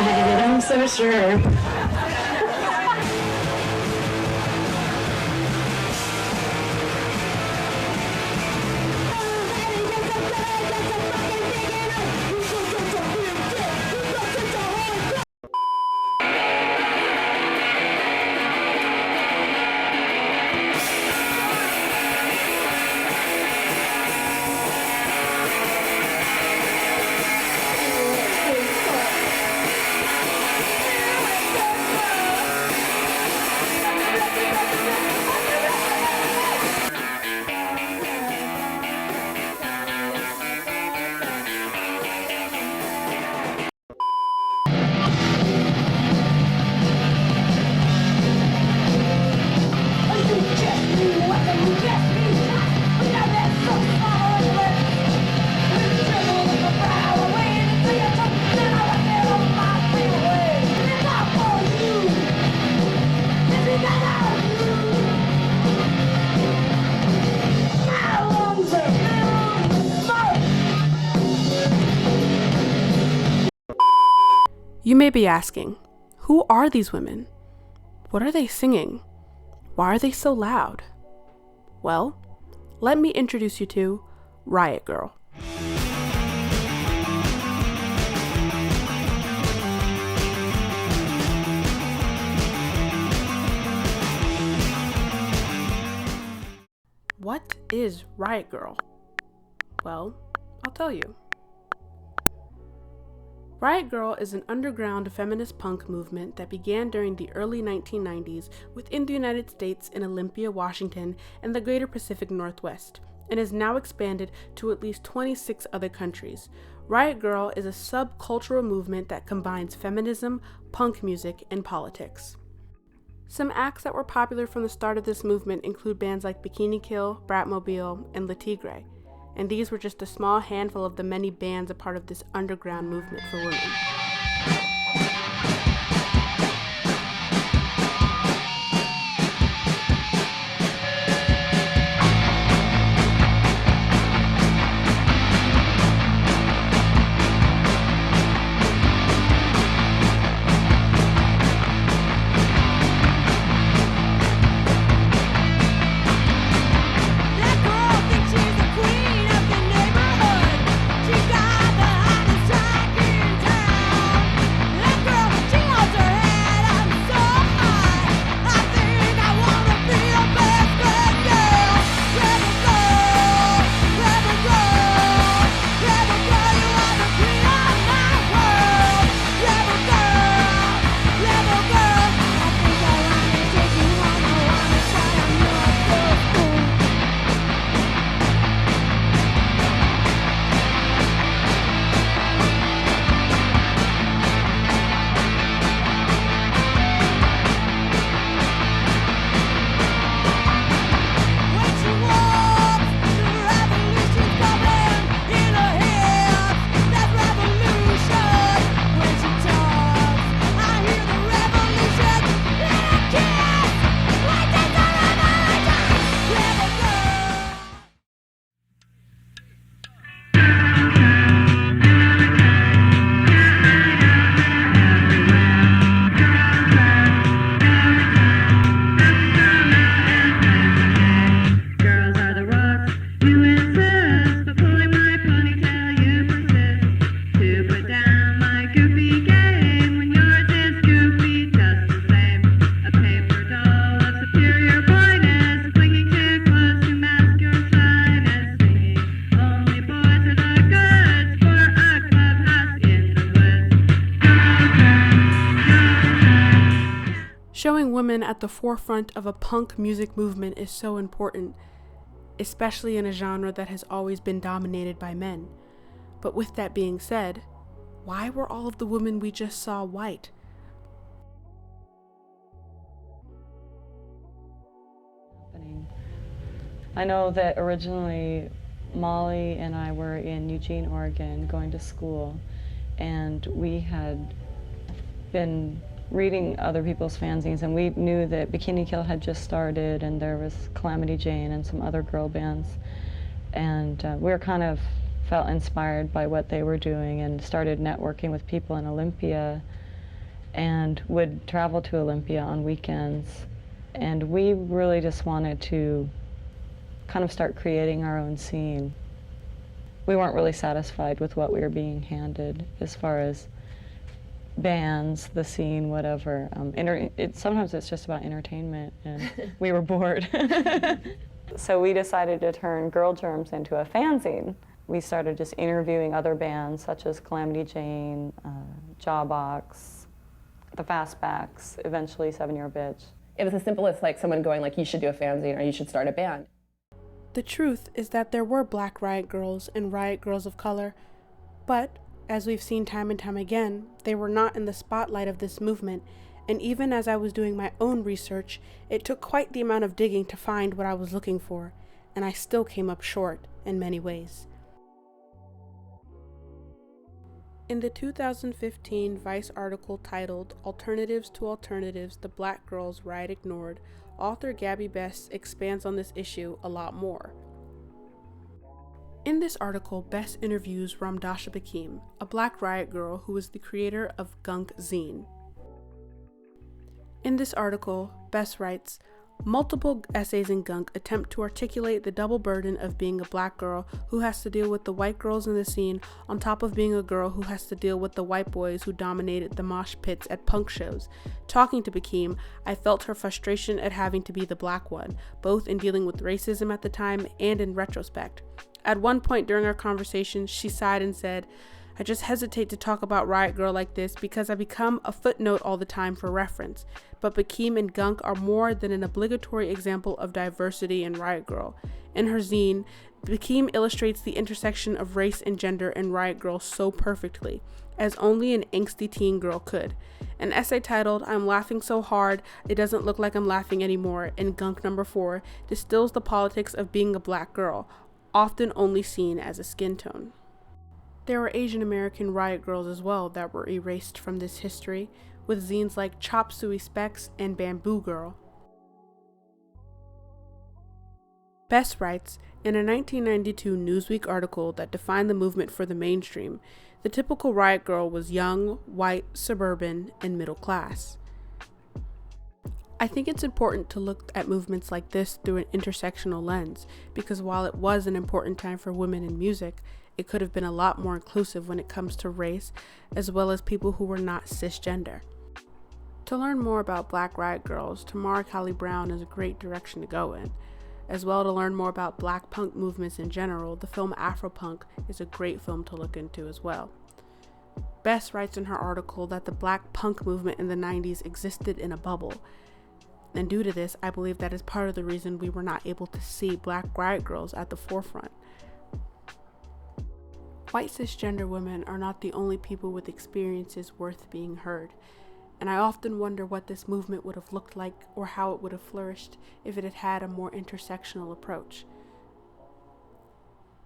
I'm so sure. You may be asking, who are these women? What are they singing? Why are they so loud? Well, let me introduce you to Riot Grrrl. What is Riot Grrrl? Well, I'll tell you. Riot Grrrl is an underground feminist punk movement that began during the early 1990s within the United States in Olympia, Washington, and the greater Pacific Northwest, and has now expanded to at least 26 other countries. Riot Grrrl is a subcultural movement that combines feminism, punk music, and politics. Some acts that were popular from the start of this movement include bands like Bikini Kill, Bratmobile, and Le Tigre. And these were just a small handful of the many bands a part of this underground movement for women. Showing women at the forefront of a punk music movement is so important, especially in a genre that has always been dominated by men. But with that being said, why were all of the women we just saw white? I know that originally Molly and I were in Eugene, Oregon, going to school, and we had been reading other people's fanzines, and we knew that Bikini Kill had just started, and there was Calamity Jane and some other girl bands, and we were kind of felt inspired by what they were doing and started networking with people in Olympia and would travel to Olympia on weekends. And we really just wanted to kind of start creating our own scene. We weren't really satisfied with what we were being handed as far as bands, the scene, whatever. Sometimes it's just about entertainment, and we were bored. So we decided to turn Girl Germs into a fanzine. We started just interviewing other bands such as Calamity Jane, Jawbox, the Fastbacks, eventually 7 Year Bitch. It was as simple as like someone going like, you should do a fanzine or you should start a band. The truth is that there were Black Riot Grrrls and Riot Grrrls of color, but as we've seen time and time again, they were not in the spotlight of this movement, and even as I was doing my own research, it took quite the amount of digging to find what I was looking for, and I still came up short in many ways. In the 2015 Vice article titled "Alternatives to Alternatives, the Black Girls Riot Ignored," author Gabby Bess expands on this issue a lot more. In this article, Bess interviews Ramdasha Bakim, a Black Riot Girl who is the creator of Gunk Zine. In this article, Bess writes, "Multiple essays in Gunk attempt to articulate the double burden of being a Black girl who has to deal with the white girls in the scene on top of being a girl who has to deal with the white boys who dominated the mosh pits at punk shows. Talking to Bakim, I felt her frustration at having to be the Black one, both in dealing with racism at the time and in retrospect. At one point during our conversation, she sighed and said, I just hesitate to talk about Riot Grrrl like this because I become a footnote all the time for reference. But Bakim and Gunk are more than an obligatory example of diversity in Riot Grrrl. In her zine, Bakim illustrates the intersection of race and gender in Riot Grrrl so perfectly, as only an angsty teen girl could. An essay titled, I'm Laughing So Hard, It Doesn't Look Like I'm Laughing Anymore, in Gunk number 4, distills the politics of being a Black girl, often only seen as a skin tone. There were Asian American Riot Grrrls as well that were erased from this history, with zines like Chop Suey Specs and Bamboo Girl. Bess writes, in a 1992 Newsweek article that defined the movement for the mainstream, the typical Riot Grrrl was young, white, suburban, and middle class. I think it's important to look at movements like this through an intersectional lens, because while it was an important time for women in music, it could have been a lot more inclusive when it comes to race, as well as people who were not cisgender. To learn more about Black Riot Grrrls, Tamara Cowley Brown is a great direction to go in. As well, to learn more about Black punk movements in general, the film Afropunk is a great film to look into as well. Bess writes in her article that the Black punk movement in the 90s existed in a bubble. And due to this, I believe that is part of the reason we were not able to see Black Riot Grrrls at the forefront. White cisgender women are not the only people with experiences worth being heard, and I often wonder what this movement would have looked like or how it would have flourished if it had had a more intersectional approach.